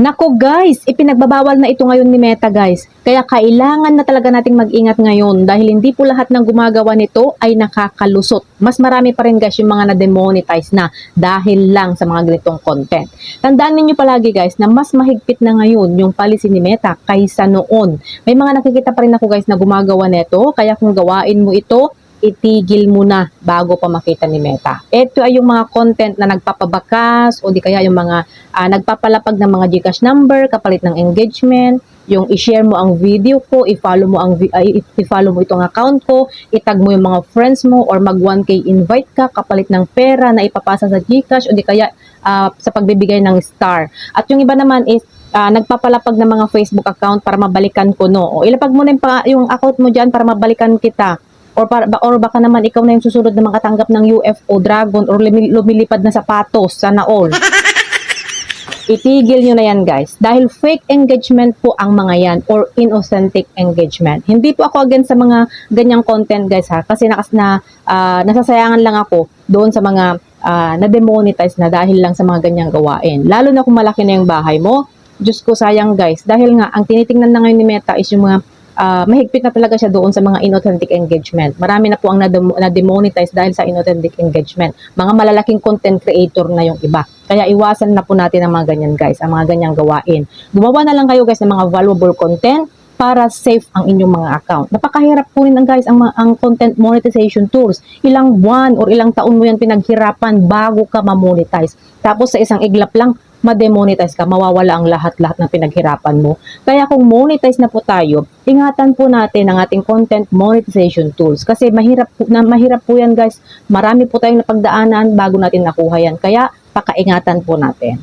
Nako guys, ipinagbabawal na ito ngayon ni Meta guys. Kaya kailangan na talaga nating mag-ingat ngayon dahil hindi po lahat ng gumagawa nito ay nakakalusot. Mas marami pa rin guys yung mga na-demonetize na dahil lang sa mga ganitong content. Tandaan ninyo palagi guys na mas mahigpit na ngayon yung policy ni Meta kaysa noon. May mga nakikita pa rin ako guys na gumagawa nito, kaya kung gawain mo ito, itigil mo na bago pa makita ni Meta. Ito ay yung mga content na nagpapabakas o di kaya yung mga nagpapalapag ng mga GCash number kapalit ng engagement, yung i-share mo ang video ko, i-follow mo itong account ko, itag mo yung mga friends mo or mag 1K invite ka kapalit ng pera na ipapasa sa GCash o di kaya sa pagbibigay ng star. At yung iba naman is nagpapalapag ng mga Facebook account para mabalikan ko no. O ilapag mo na yung account mo dyan para mabalikan kita. Or baka naman ikaw na yung susunod na makatanggap ng UFO dragon or lumilipad na sapatos, sana all. Itigil nyo na yan guys. Dahil fake engagement po ang mga yan or inauthentic engagement. Hindi po ako against sa mga ganyang content guys ha. Kasi nasasayangan lang ako doon sa mga na-demonetize na dahil lang sa mga ganyang gawain. Lalo na kung malaki na yung bahay mo. Diyos ko sayang guys. Dahil nga ang tinitingnan na ngayon ni Meta is yung mga mahigpit na talaga siya doon sa mga inauthentic engagement. Marami na po ang na-demonetize dahil sa inauthentic engagement. Mga malalaking content creator na yung iba. Kaya iwasan na po natin ang mga ganyan guys, ang mga ganyang gawain. Gumawa na lang kayo guys ng mga valuable content para safe ang inyong mga account. Napakahirap po rin guys ang content monetization tools. Ilang buwan or ilang taon mo yan pinaghirapan bago ka ma-monetize. Tapos sa isang iglap lang, ma-demonetize ka, mawawala ang lahat-lahat ng pinaghirapan mo. Kaya kung monetize na po tayo, ingatan po natin ang ating content monetization tools. Kasi mahirap po yan guys. Marami po tayong napagdaanan bago natin nakuha yan. Kaya pakaingatan po natin.